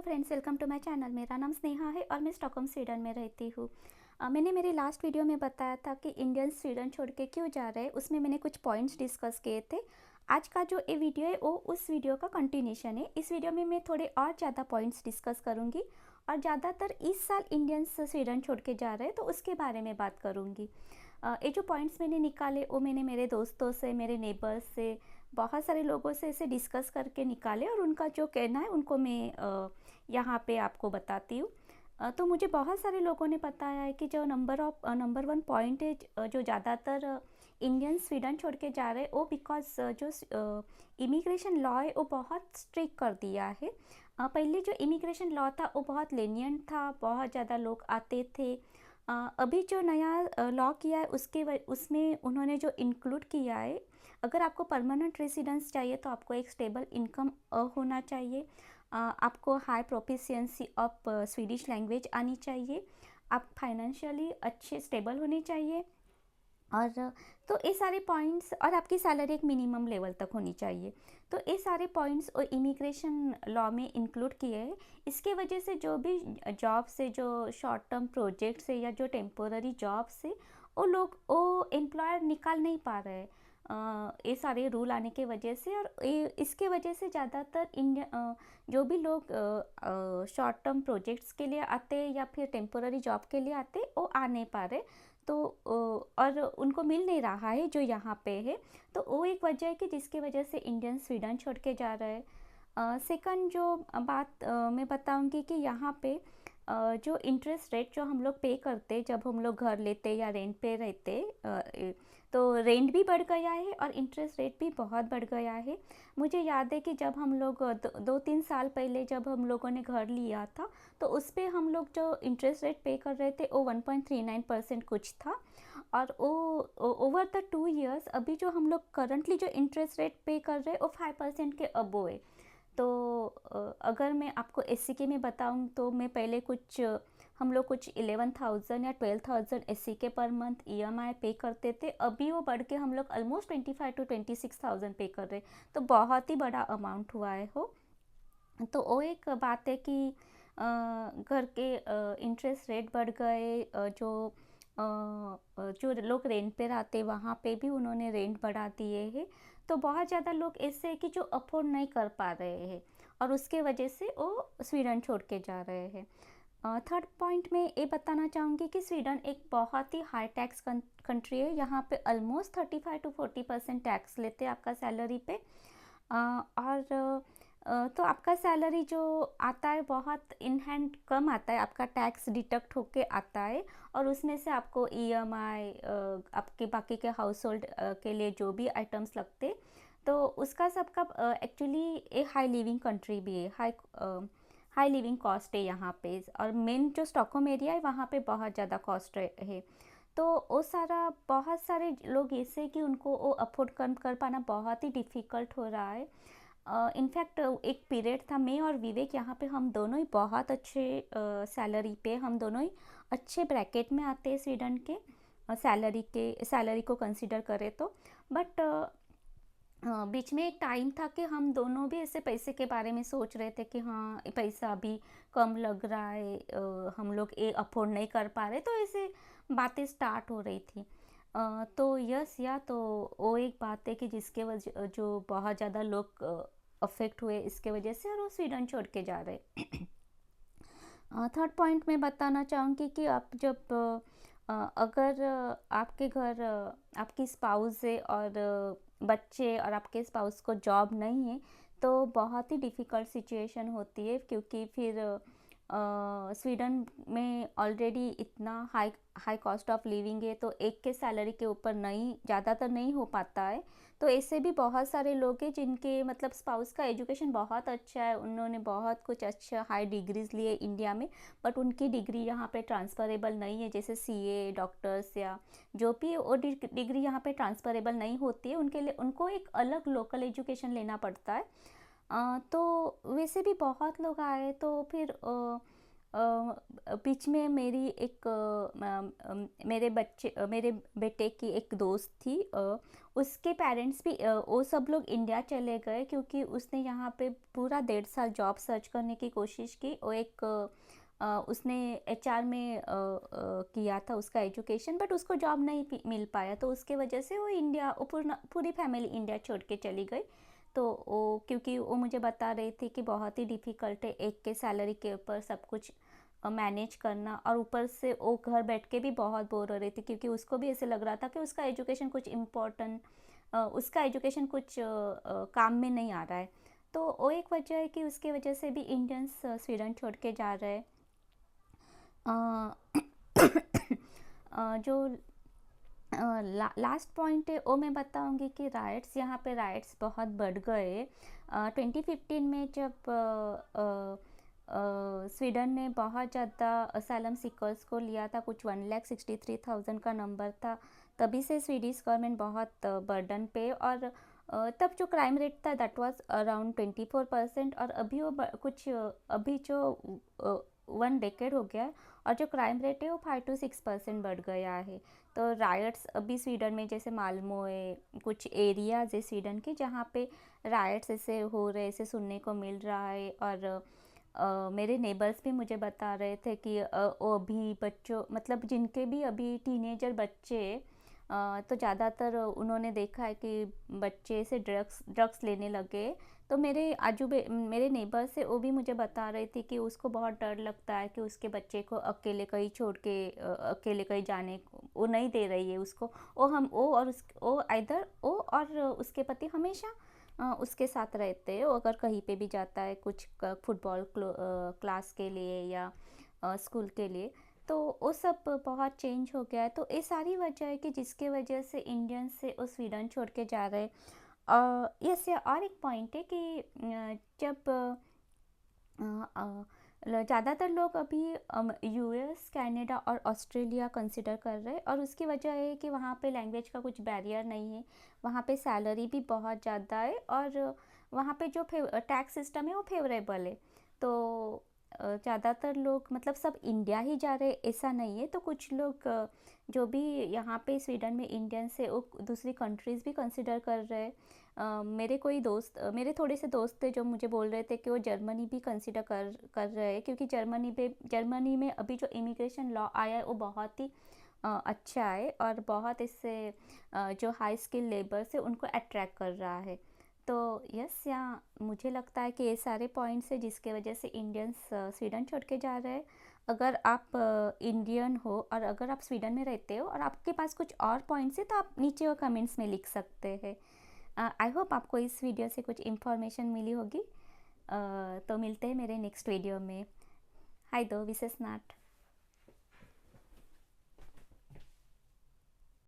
Friends, welcome to my channel. मेरा नाम स्नेहा है और मैं स्टॉकहोम स्वीडन में रहती हूँ। मैंने मेरे लास्ट वीडियो में बताया था कि इंडियन स्वीडन छोड़ के क्यों जा रहे हैं। उसमें मैंने कुछ पॉइंट्स डिस्कस किए थे। आज का जो ये वीडियो है वो उस वीडियो का कंटिन्यूशन है। इस वीडियो में मैं थोड़े और ज़्यादा पॉइंट्स डिस्कस करूँगी और ज़्यादातर इस साल इंडियंस स्वीडन छोड़ के जा रहे हैं तो उसके बारे में बात करूँगी। ये जो पॉइंट्स मैंने निकाले वो मैंने मेरे दोस्तों से, मेरे नेबर्स से, बहुत सारे लोगों से इसे डिस्कस करके निकाले और उनका जो कहना है उनको मैं यहाँ पे आपको बताती हूँ। तो मुझे बहुत सारे लोगों ने बताया है कि जो नंबर वन पॉइंट है जो ज़्यादातर इंडियन स्वीडन छोड़ के जा रहे हैं वो बिकॉज जो इमिग्रेशन लॉ है वो बहुत स्ट्रिक्ट कर दिया है। पहले जो इमिग्रेशन लॉ था वो बहुत लेनियंट था, बहुत ज़्यादा लोग आते थे। अभी जो नया लॉ किया है उसमें उन्होंने जो इंक्लूड किया है, अगर आपको परमानेंट रेसिडेंस चाहिए तो आपको एक स्टेबल इनकम होना चाहिए, आपको high proficiency of Swedish language आनी चाहिए, आप फाइनेंशियली अच्छे स्टेबल होने चाहिए और तो ये सारे पॉइंट्स, और आपकी सैलरी एक मिनिमम लेवल तक होनी चाहिए। तो ये सारे पॉइंट्स और इमिग्रेशन लॉ में इंक्लूड किए हैं। इसके वजह से जो भी जॉब से, जो शॉर्ट टर्म प्रोजेक्ट से या जो टेम्पोररी जॉब से वो एम्प्लॉयर निकाल नहीं पा रहे हैं ये सारे रूल आने के वजह से। और इसके वजह से ज़्यादातर इंडिया जो भी लोग शॉर्ट टर्म प्रोजेक्ट्स के लिए आते हैं या फिर टेम्पोररी जॉब के लिए आते वो आ नहीं पा रहे, तो और उनको मिल नहीं रहा है जो यहाँ पे है। तो वो एक वजह है कि जिसकी वजह से इंडियन स्वीडन छोड़ के जा रहे हैं। सेकंड जो बात मैं बताऊंगी कि यहाँ पे जो इंटरेस्ट रेट जो हम लोग पे करते जब हम लोग घर लेते या रेंट पे रहते, तो रेंट भी बढ़ गया है और इंटरेस्ट रेट भी बहुत बढ़ गया है। मुझे याद है कि जब हम लोग 2-3 साल पहले जब हम लोगों ने घर लिया था तो उस पर हम लोग जो इंटरेस्ट रेट पे कर रहे थे वो 1.39% कुछ था। और वो ओवर द 2 years अभी जो हम लोग करंटली जो इंटरेस्ट रेट पे कर रहे हैं वो 5% के अबो है। तो अगर मैं आपको एससीके में बताऊं तो मैं पहले हम लोग कुछ 11,000 या 12,000 एससीके पर मंथ ईएमआई पे करते थे। अभी वो बढ़ के हम लोग ऑलमोस्ट 25,000 to 26,000 पे कर रहे, तो बहुत ही बड़ा अमाउंट हुआ है हो। तो वो एक बात है कि घर के इंटरेस्ट रेट बढ़ गए, जो लोग रेंट पे रहते वहाँ पे भी उन्होंने रेंट बढ़ा दिए हैं। तो बहुत ज़्यादा लोग ऐसे हैं कि जो अफोर्ड नहीं कर पा रहे हैं और उसके वजह से वो स्वीडन छोड़ के जा रहे हैं। थर्ड पॉइंट में ये बताना चाहूँगी कि स्वीडन एक बहुत ही हाई टैक्स कंट्री है। यहाँ पे ऑलमोस्ट 35 to 40% टैक्स लेते हैं आपका सैलरी पे। और तो आपका सैलरी जो आता है बहुत इन हैंड कम आता है, आपका टैक्स डिडक्ट होके आता है और उसमें से आपको ईएमआई, आपके बाकी के हाउस होल्ड के लिए जो भी आइटम्स लगते, तो उसका सबका एक्चुअली एक हाई लिविंग कंट्री भी है, हाई लिविंग कॉस्ट है यहाँ पे। और मेन जो स्टॉकहोम एरिया है वहाँ पे बहुत ज़्यादा कॉस्ट है। तो वो बहुत सारे लोग ऐसे कि उनको वो अफोर्ड कर पाना बहुत ही डिफ़िकल्ट हो रहा है। इनफैक्ट एक पीरियड था, मैं और विवेक यहाँ पे हम दोनों ही बहुत अच्छे सैलरी पे, हम दोनों ही अच्छे ब्रैकेट में आते हैं स्वीडन के सैलरी को कंसिडर करें तो। बट बीच में एक टाइम था कि हम दोनों भी ऐसे पैसे के बारे में सोच रहे थे कि हाँ पैसा अभी कम लग रहा है, हम लोग ये अफोर्ड नहीं कर पा रहे, तो ऐसे बातें स्टार्ट हो रही थी। तो तो वो एक बात है कि जिसके वजह जो बहुत ज़्यादा लोग अफेक्ट हुए इसके वजह से और वो स्वीडन छोड़ के जा रहे। थर्ड पॉइंट में बताना चाहूँगी कि आप जब अगर आपके घर आपकी स्पाउस है और बच्चे और आपके स्पाउस को जॉब नहीं है तो बहुत ही डिफ़िकल्ट सिचुएशन होती है, क्योंकि फिर स्वीडन में ऑलरेडी इतना high high cost of living है तो एक के सैलरी के ऊपर ज़्यादातर नहीं हो पाता है। तो ऐसे भी बहुत सारे लोग हैं जिनके मतलब स्पाउस का एजुकेशन बहुत अच्छा है, उन्होंने बहुत कुछ अच्छा हाई डिग्रीज लिए इंडिया में, बट उनकी डिग्री यहाँ पे ट्रांसफ़रेबल नहीं है, जैसे सीए, डॉक्टर्स या जो भी वो डिग्री यहाँ पे ट्रांसफ़रेबल नहीं होती है, उनके लिए उनको एक अलग लोकल एजुकेशन लेना पड़ता है। तो वैसे भी बहुत लोग आए तो फिर बीच में मेरी एक मेरे बेटे की एक दोस्त थी, उसके पेरेंट्स भी वो सब लोग इंडिया चले गए क्योंकि उसने यहाँ पे पूरा 1.5 साल जॉब सर्च करने की कोशिश की। वो एक उसने एचआर में किया था उसका एजुकेशन, बट उसको जॉब नहीं मिल पाया, तो उसके वजह से वो इंडिया, वो पूरी फैमिली इंडिया छोड़ के चली गई। तो वो, क्योंकि वो मुझे बता रही थी कि बहुत ही डिफ़िकल्ट है एक के सैलरी के ऊपर सब कुछ मैनेज करना, और ऊपर से वो घर बैठ के भी बहुत बोर हो रही थी क्योंकि उसको भी ऐसे लग रहा था कि उसका एजुकेशन कुछ इम्पोर्टेंट, उसका एजुकेशन कुछ काम में नहीं आ रहा है। तो वो एक वजह है कि उसके वजह से भी इंडियंस स्वीडन छोड़ के जा रहे हैं। जो लास्ट पॉइंट है वो मैं बताऊंगी कि राइट्स, यहाँ पे राइट्स बहुत बढ़ गए। 2015 में जब स्वीडन ने बहुत ज़्यादा असाइलम सीकर्स को लिया था, कुछ 1,63,000 का नंबर था, तभी से स्वीडिश गवर्नमेंट बहुत बर्डन पे, और तब जो क्राइम रेट था दैट वाज अराउंड 24%, और अभी वो अभी जो 1 डेकेड हो गया और जो क्राइम रेट है वो 5 to 6% बढ़ गया है। तो रायट्स अभी स्वीडन में, जैसे माल्मो है, कुछ एरियाज है स्वीडन के जहाँ पे रायट्स ऐसे हो रहे, ऐसे सुनने को मिल रहा है। और मेरे नेबर्स भी मुझे बता रहे थे कि वो अभी बच्चों, मतलब जिनके भी अभी टीनेजर बच्चे, तो ज़्यादातर उन्होंने देखा है कि बच्चे से ड्रग्स लेने लगे। तो मेरे नेबर से वो भी मुझे बता रही थी कि उसको बहुत डर लगता है कि उसके बच्चे को अकेले कहीं छोड़ के अकेले कहीं जाने को वो नहीं दे रही है उसको। वो इधर वो और उसके पति हमेशा उसके साथ रहते हैं। वो अगर कहीं पे भी जाता है कुछ फुटबॉल क्लास के लिए या स्कूल के लिए, तो वो सब बहुत चेंज हो गया है। तो ये सारी वजह है कि जिसके वजह से इंडियन से वो स्वीडन छोड़ के जा रहे हैं। यस, और एक पॉइंट है कि जब ज़्यादातर लोग अभी यूएस, कनाडा और ऑस्ट्रेलिया कंसिडर कर रहे हैं, और उसकी वजह है कि वहाँ पे लैंग्वेज का कुछ बैरियर नहीं है, वहाँ पे सैलरी भी बहुत ज़्यादा है, और वहाँ पे जो टैक्स सिस्टम है वो फेवरेबल है। तो ज़्यादातर लोग, मतलब सब इंडिया ही जा रहे ऐसा नहीं है, तो कुछ लोग जो भी यहाँ पे स्वीडन में इंडियंस है वो दूसरी कंट्रीज़ भी कंसिडर कर रहे हैं। मेरे थोड़े से दोस्त थे जो मुझे बोल रहे थे कि वो जर्मनी भी कंसिडर कर रहे हैं, क्योंकि जर्मनी में अभी जो इमिग्रेशन लॉ आया है वो बहुत ही अच्छा है, और बहुत इससे जो हाई स्किल लेबर्स है उनको अट्रैक्ट कर रहा है। तो यस, यहाँ मुझे लगता है कि ये सारे पॉइंट्स है जिसके वजह से इंडियंस स्वीडन छोड़ के जा रहे हैं। अगर आप इंडियन हो और अगर आप स्वीडन में रहते हो और आपके पास कुछ और पॉइंट्स है, तो आप नीचे वो कमेंट्स में लिख सकते हैं। आई होप आपको इस वीडियो से कुछ इन्फॉर्मेशन मिली होगी। तो मिलते हैं मेरे नेक्स्ट वीडियो में। हाय दो, विशेष नाट।